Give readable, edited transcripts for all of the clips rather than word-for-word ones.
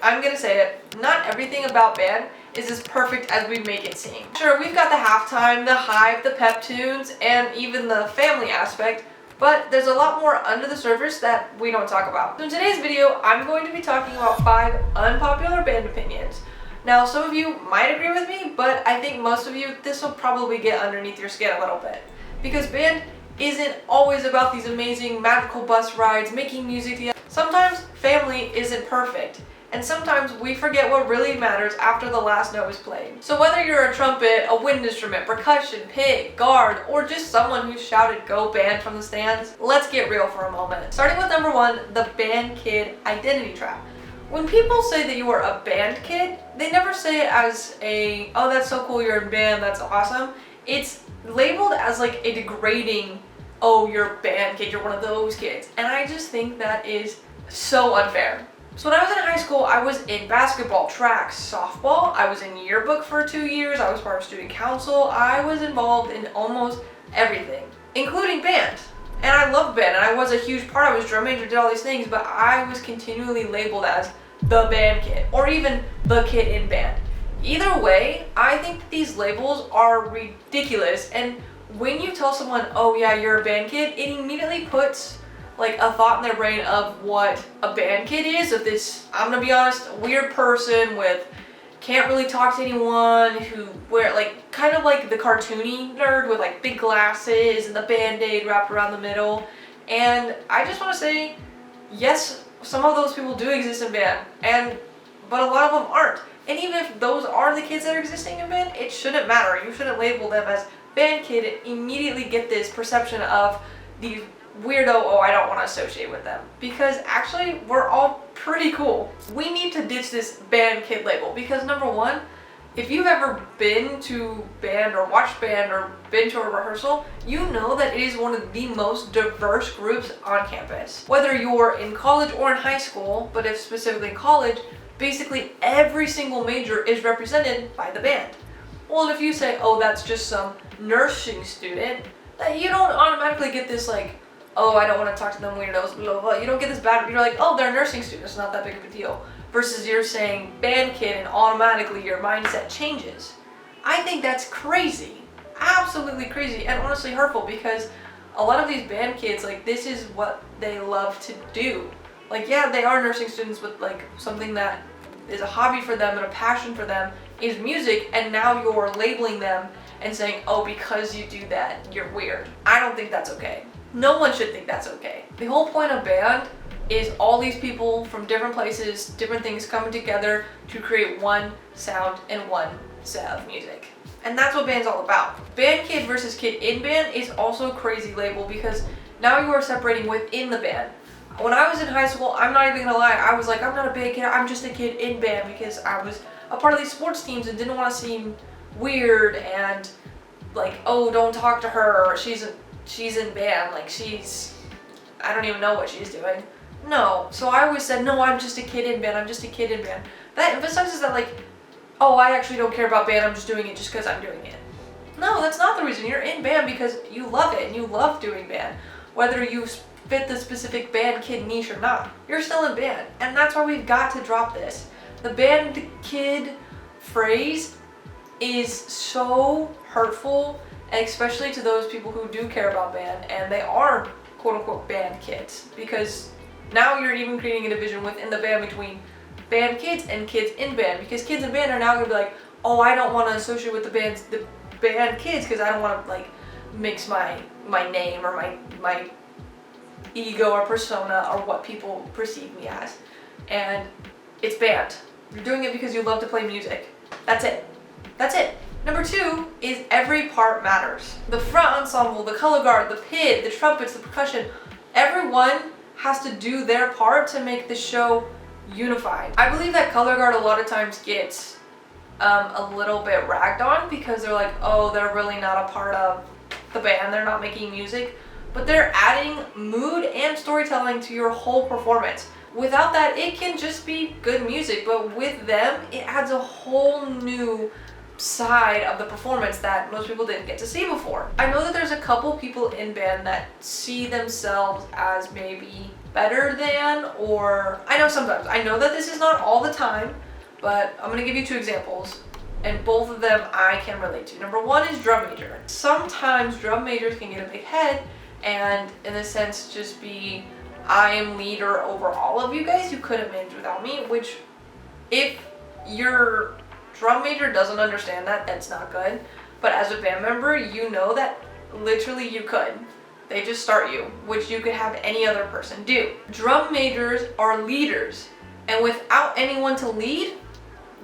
I'm gonna say it, not everything about band is as perfect as we make it seem. Sure, we've got the halftime, the hype, the pep tunes, and even the family aspect, but there's a lot more under the surface that we don't talk about. So in today's video, I'm going to be talking about 5 unpopular band opinions. Now, some of you might agree with me, but I think most of you, this will probably get underneath your skin a little bit. Because band isn't always about these amazing magical bus rides, making music together. Sometimes family isn't perfect. And sometimes we forget what really matters after the last note is played. So whether you're a trumpet, a wind instrument, percussion, pig, guard, or just someone who shouted "Go Band" from the stands, let's get real for a moment. Starting with number 1, the band kid identity trap. When people say that you are a band kid, they never say it as a, oh that's so cool, you're in band, that's awesome. It's labeled as like a degrading, oh you're a band kid, you're one of those kids. And I just think that is so unfair. So when I was in high school, I was in basketball, track, softball, I was in yearbook for 2 years, I was part of student council, I was involved in almost everything, including band. And I loved band, and I was a huge part, I was drum major, did all these things, but I was continually labeled as the band kid, or even the kid in band. Either way, I think that these labels are ridiculous, and when you tell someone, oh yeah, you're a band kid, it immediately puts like a thought in their brain of what a band kid is, of this, I'm gonna be honest, weird person with can't really talk to anyone, who wear like kind of like the cartoony nerd with like big glasses and the band-aid wrapped around the middle. And I just want to say, yes, some of those people do exist in band, but a lot of them aren't. And even if those are the kids that are existing in band, it shouldn't matter. You shouldn't label them as band kid and immediately get this perception of these weirdo, oh I don't want to associate with them, because actually we're all pretty cool. We need to ditch this band kid label, because number 1, if you've ever been to band or watched band or been to a rehearsal, you know that it is one of the most diverse groups on campus. Whether you're in college or in high school, but if specifically in college, basically every single major is represented by the band. Well, if you say, oh that's just some nursing student, that you don't automatically get this like, oh, I don't want to talk to them weirdos, blah, blah, blah. You don't get this bad, you're like, oh, they're a nursing student, it's not that big of a deal. Versus you're saying band kid and automatically your mindset changes. I think that's crazy. Absolutely crazy, and honestly hurtful, because a lot of these band kids, like, this is what they love to do. Like, yeah, they are nursing students, but like something that is a hobby for them and a passion for them is music, and now you're labeling them and saying, oh, because you do that, you're weird. I don't think that's okay. No one should think that's okay. The whole point of band is all these people from different places, different things coming together to create one sound and one set of music. And that's what band's all about. Band kid versus kid in band is also a crazy label, because now you are separating within the band. When I was in high school, I'm not even gonna lie, I was like, I'm not a band kid, I'm just a kid in band, because I was a part of these sports teams and didn't want to seem weird and like, oh, don't talk to her, or she's in band, like I don't even know what she's doing. No, so I always said, no, I'm just a kid in band, I'm just a kid in band. That emphasizes that like, oh, I actually don't care about band, I'm just doing it just because I'm doing it. No, that's not the reason. You're in band because you love it and you love doing band. Whether you fit the specific band kid niche or not, you're still in band. And that's why we've got to drop this. The band kid phrase is so hurtful, and especially to those people who do care about band and they are quote unquote band kids, because now you're even creating a division within the band between band kids and kids in band, because kids in band are now going to be like, oh, I don't want to associate with the band kids because I don't want to like mix my name or my ego or persona or what people perceive me as. And it's band. You're doing it because you love to play music. That's it. That's it. Number 2 is every part matters. The front ensemble, the color guard, the pit, the trumpets, the percussion, everyone has to do their part to make the show unified. I believe that color guard a lot of times gets a little bit ragged on, because they're like, oh, they're really not a part of the band, they're not making music, but they're adding mood and storytelling to your whole performance. Without that, it can just be good music, but with them, it adds a whole new side of the performance that most people didn't get to see before. I know that there's a couple people in band that see themselves as maybe better than, or I know sometimes. I know that this is not all the time, but I'm gonna give you 2 examples, and both of them I can relate to. Number 1 is drum major. Sometimes drum majors can get a big head and in a sense just be, I am leader over all of you guys, you couldn't manage without me, which if your drum major doesn't understand that, that's not good. But as a band member, you know that literally you could. They just start you, which you could have any other person do. Drum majors are leaders, and without anyone to lead,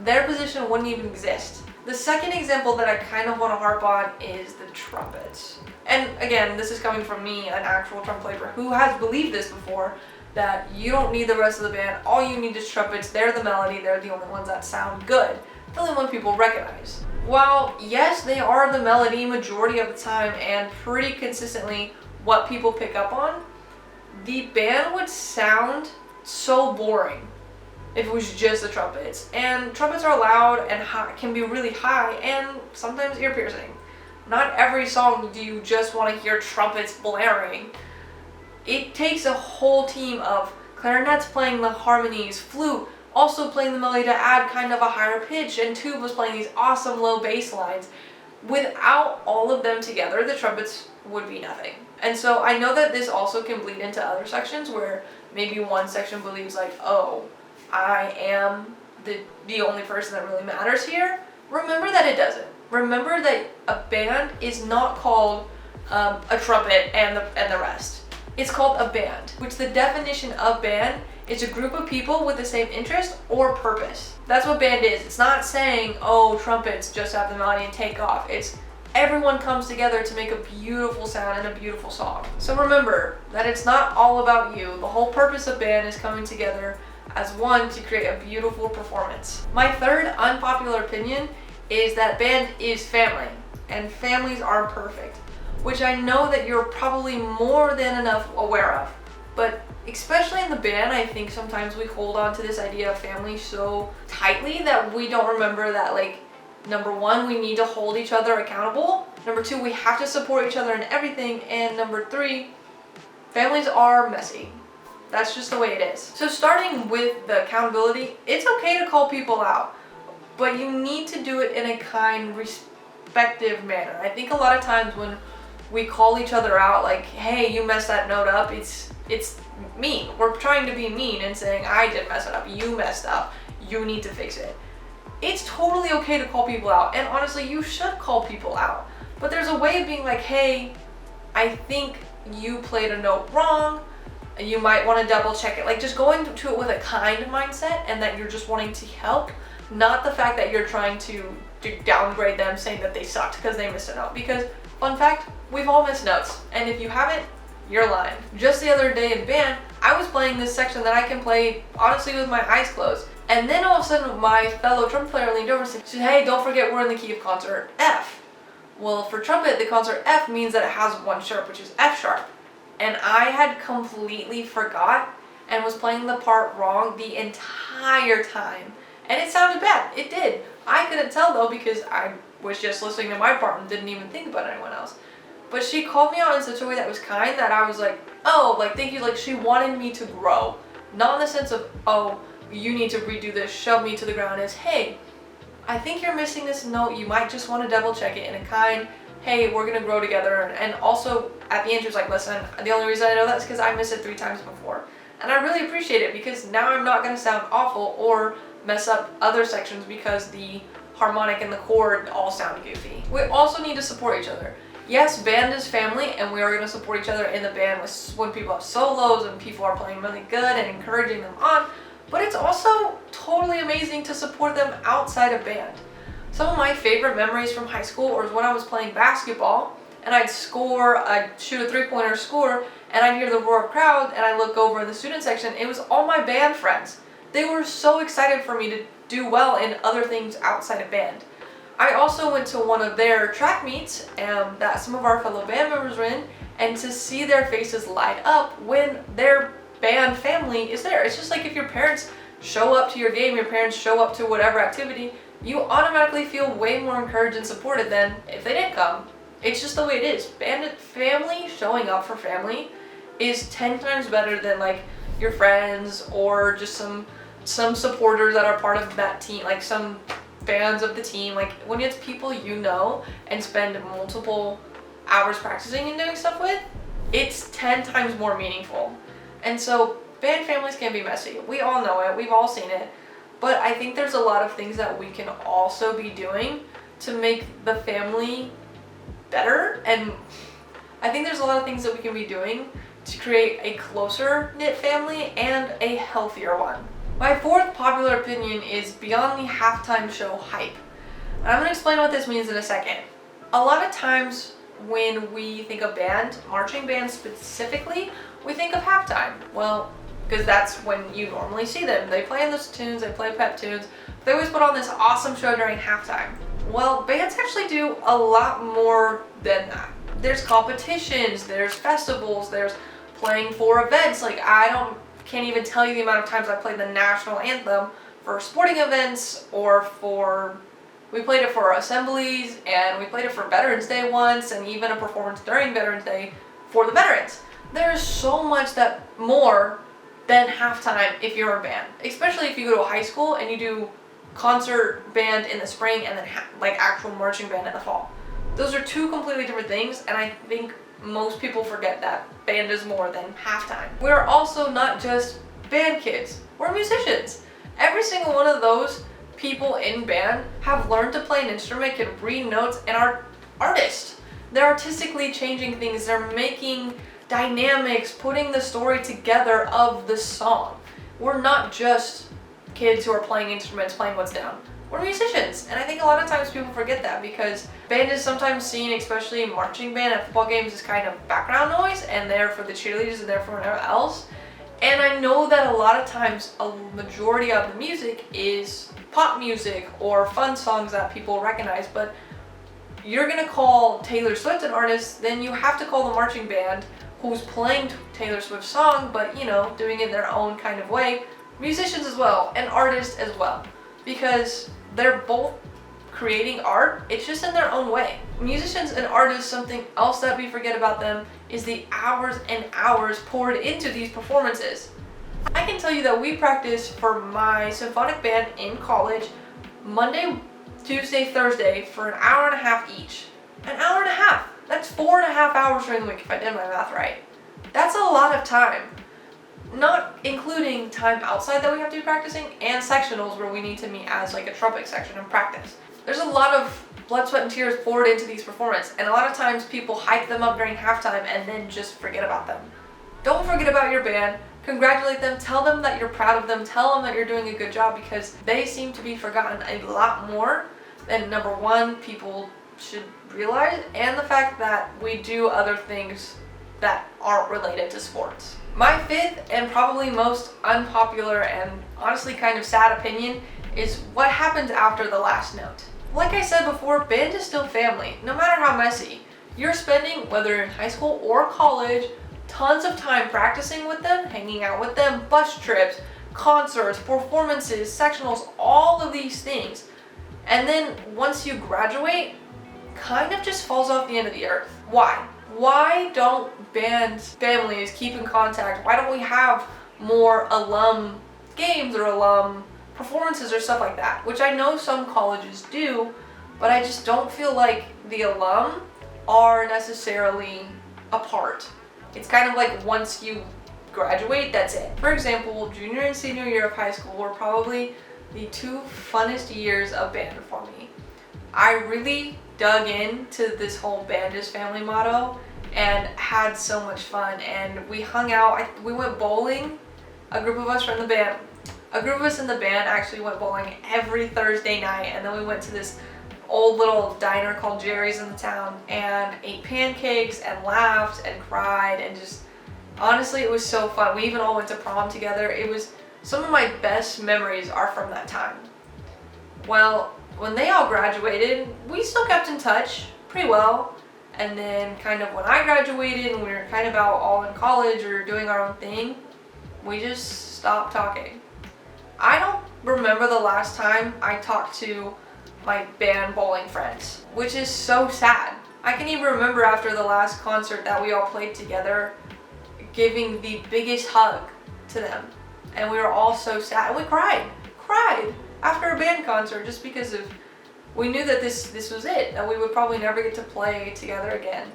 their position wouldn't even exist. The second example that I kind of want to harp on is the trumpets. And again, this is coming from me, an actual trumpet player who has believed this before, that you don't need the rest of the band, all you need is trumpets, they're the melody, they're the only ones that sound good, the only one people recognize. While yes, they are the melody majority of the time and pretty consistently what people pick up on, the band would sound so boring if it was just the trumpets. And trumpets are loud and high, can be really high and sometimes ear piercing. Not every song do you just want to hear trumpets blaring. It takes a whole team of clarinets playing the harmonies, flute also playing the melody to add kind of a higher pitch, and tubas playing these awesome low bass lines. Without all of them together, the trumpets would be nothing. And so I know that this also can bleed into other sections where maybe one section believes like, oh, I am the only person that really matters here. Remember that it doesn't. Remember that a band is not called a trumpet and the rest. It's called a band, which the definition of band is a group of people with the same interest or purpose. That's what band is. It's not saying, oh, trumpets just have the melody and take off. It's everyone comes together to make a beautiful sound and a beautiful song. So remember that it's not all about you. The whole purpose of band is coming together as one to create a beautiful performance. My third unpopular opinion is that band is family, and families are perfect, which I know that you're probably more than enough aware of. But especially in the band, I think sometimes we hold on to this idea of family so tightly that we don't remember that, like, number 1, we need to hold each other accountable. Number 2, we have to support each other in everything. And number 3, families are messy. That's just the way it is. So starting with the accountability, it's okay to call people out, but you need to do it in a kind, respective manner. I think a lot of times when we call each other out, like, hey, you messed that note up, it's mean. We're trying to be mean and saying, I did mess it up, you messed up, you need to fix it. It's totally okay to call people out, and honestly, you should call people out. But there's a way of being like, hey, I think you played a note wrong, and you might want to double check it. Like, just going to it with a kind mindset, and that you're just wanting to help, not the fact that you're trying to downgrade them, saying that they sucked because they missed a note. Because, fun fact, we've all missed notes, and if you haven't, you're lying. Just the other day in band, I was playing this section that I can play honestly with my eyes closed. And then all of a sudden my fellow trumpet player leaned over and said, hey, don't forget we're in the key of concert F. Well, for trumpet, the concert F means that it has 1 sharp, which is F sharp. And I had completely forgot and was playing the part wrong the entire time. And it sounded bad. It did. I couldn't tell though because I was just listening to my part and didn't even think about anyone else. But she called me out in such a way that was kind that I was like, oh, like, thank you. Like, she wanted me to grow. Not in the sense of, oh, you need to redo this, shove me to the ground. Is, hey, I think you're missing this note. You might just want to double check it in a kind, hey, we're going to grow together. And also at the end, she was like, listen, the only reason I know that is because I missed it 3 times before. And I really appreciate it because now I'm not going to sound awful or mess up other sections because the harmonic and the chord all sound goofy. We also need to support each other. Yes, band is family, and we are going to support each other in the band when people have solos and people are playing really good and encouraging them on, but it's also totally amazing to support them outside of band. Some of my favorite memories from high school was when I was playing basketball and I'd shoot a 3-pointer score, and I'd hear the roar of crowd, and I look over in the student section, it was all my band friends. They were so excited for me to do well in other things outside of band. I also went to one of their track meets that some of our fellow band members were in, and to see their faces light up when their band family is there. It's just like if your parents show up to your game, your parents show up to whatever activity, you automatically feel way more encouraged and supported than if they didn't come. It's just the way it is. Band family showing up for family is 10 times better than like your friends or just some supporters that are part of that team, like some fans of the team. Like when it's people you know and spend multiple hours practicing and doing stuff with, it's 10 times more meaningful. And so band families can be messy. We all know it. We've all seen it. But I think there's a lot of things that we can also be doing to make the family better. And I think there's a lot of things that we can be doing to create a closer knit family and a healthier one. My fourth popular opinion is beyond the halftime show hype. And I'm going to explain what this means in a second. A lot of times when we think of band, marching band specifically, we think of halftime. Well, because that's when you normally see them. They play in those tunes, they play pep tunes. They always put on this awesome show during halftime. Well, bands actually do a lot more than that. There's competitions, there's festivals, there's playing for events. Like can't even tell you the amount of times I played the national anthem for sporting events we played it for assemblies, and we played it for Veterans Day once, and even a performance during Veterans Day for the veterans. There's so much that more than halftime if you're a band, especially if you go to a high school and you do concert band in the spring and then like actual marching band in the fall. Those are two completely different things, and I think most people forget that band is more than halftime. We're also not just band kids, we're musicians. Every single one of those people in band have learned to play an instrument, can read notes, and are artists. They're artistically changing things, they're making dynamics, putting the story together of the song. We're not just kids who are playing instruments, playing what's down. We're musicians, and I think a lot of times people forget that because band is sometimes seen, especially in marching band at football games, as kind of background noise and there for the cheerleaders and there for whatever else. And I know that a lot of times a majority of the music is pop music or fun songs that people recognize, but you're gonna call Taylor Swift an artist, then you have to call the marching band who's playing Taylor Swift's song, but doing it in their own kind of way, musicians as well, and artists as well, because they're both creating art, it's just in their own way. Musicians and artists, something else that we forget about them is the hours and hours poured into these performances. I can tell you that we practiced for my symphonic band in college Monday, Tuesday, Thursday for an hour and a half each. An hour and a half! That's 4.5 hours during the week if I did my math right. That's a lot of time. Not including time outside that we have to be practicing and sectionals where we need to meet as like a trumpet section and practice. There's a lot of blood, sweat, and tears poured into these performances, and a lot of times people hype them up during halftime and then just forget about them. Don't forget about your band. Congratulate them, tell them that you're proud of them, tell them that you're doing a good job, because they seem to be forgotten a lot more than, number one, people should realize, and the fact that we do other things that aren't related to sports. My fifth and probably most unpopular and honestly kind of sad opinion is what happens after the last note. Like I said before, band is still family, no matter how messy. You're spending, whether in high school or college, tons of time practicing with them, hanging out with them, bus trips, concerts, performances, sectionals, all of these things. And then once you graduate, kind of just falls off the end of the earth. Why? Why don't band families keep in contact? Why don't we have more alum games or alum performances or stuff like that? Which I know some colleges do, but I just don't feel like the alum are necessarily a part. It's kind of like once you graduate, that's it. For example, junior and senior year of high school were probably the two funnest years of band for me. I really dug into this whole band is family motto and had so much fun, and we hung out. We went bowling. A group of us in the band actually went bowling every Thursday night, and then we went to this old little diner called Jerry's in the town and ate pancakes and laughed and cried, and just honestly it was so fun. We even all went to prom together. It was some of my best memories are from that time. Well, when they all graduated, we still kept in touch pretty well, and then kind of when I graduated and we were kind of out all in college or doing our own thing, we just stopped talking. I don't remember the last time I talked to my band bowling friends, which is so sad. I can even remember after the last concert that we all played together, giving the biggest hug to them. And we were all so sad. And we cried after a band concert just because of, we knew that this was it, that we would probably never get to play together again.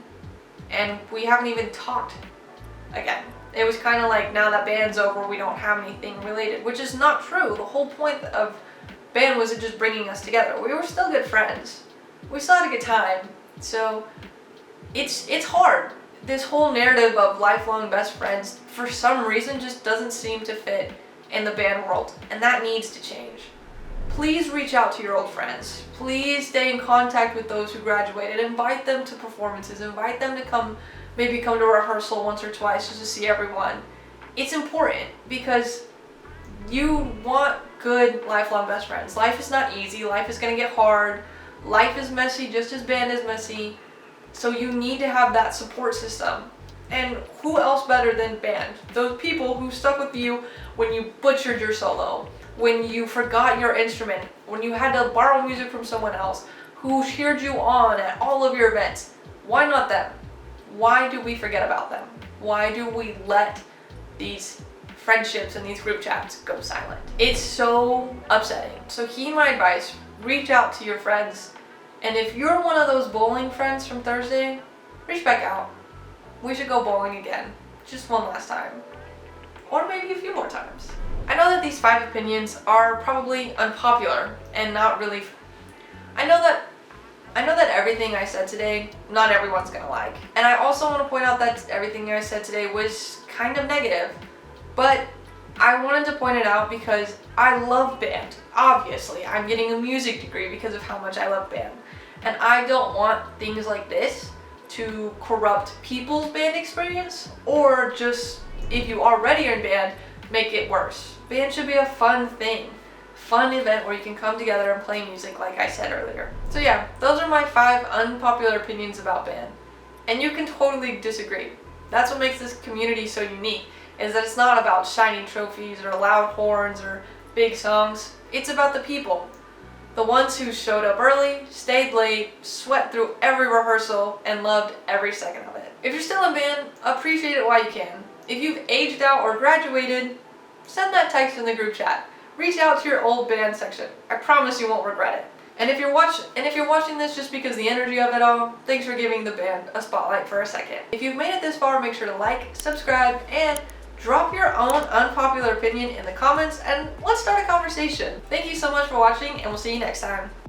And we haven't even talked again. It was kind of like, now that band's over, we don't have anything related, which is not true. The whole point of band was just bringing us together. We were still good friends. We still had a good time. So it's hard. This whole narrative of lifelong best friends, for some reason, just doesn't seem to fit in the band world, and that needs to change. Please reach out to your old friends. Please stay in contact with those who graduated. Invite them to performances. Invite them to maybe come to rehearsal once or twice just to see everyone. It's important because you want good lifelong best friends. Life is not easy. Life is going to get hard. Life is messy just as band is messy. So you need to have that support system. And who else better than band? Those people who stuck with you when you butchered your solo, when you forgot your instrument, when you had to borrow music from someone else, who cheered you on at all of your events. Why not them? Why do we forget about them? Why do we let these friendships and these group chats go silent? It's so upsetting. So heed my advice, reach out to your friends. And if you're one of those bowling friends from Thursday, reach back out. We should go bowling again, just one last time. Or maybe a few more times. I know that these 5 opinions are probably unpopular and not really, I know that everything I said today, not everyone's gonna like. And I also want to point out that everything I said today was kind of negative, but I wanted to point it out because I love band. Obviously, I'm getting a music degree because of how much I love band. And I don't want things like this to corrupt people's band experience, or just, if you already are in band, make it worse. Band should be a fun thing. Fun event where you can come together and play music like I said earlier. So yeah, those are my 5 unpopular opinions about band. And you can totally disagree. That's what makes this community so unique, is that it's not about shiny trophies or loud horns or big songs. It's about the people. The ones who showed up early, stayed late, sweat through every rehearsal, and loved every second of it. If you're still in band, appreciate it while you can. If you've aged out or graduated, send that text in the group chat. Reach out to your old band section. I promise you won't regret it. And if you're watching this just because the energy of it all, thanks for giving the band a spotlight for a second. If you've made it this far, make sure to like, subscribe, and drop your own unpopular opinion in the comments, and let's start a conversation. Thank you so much for watching, and we'll see you next time.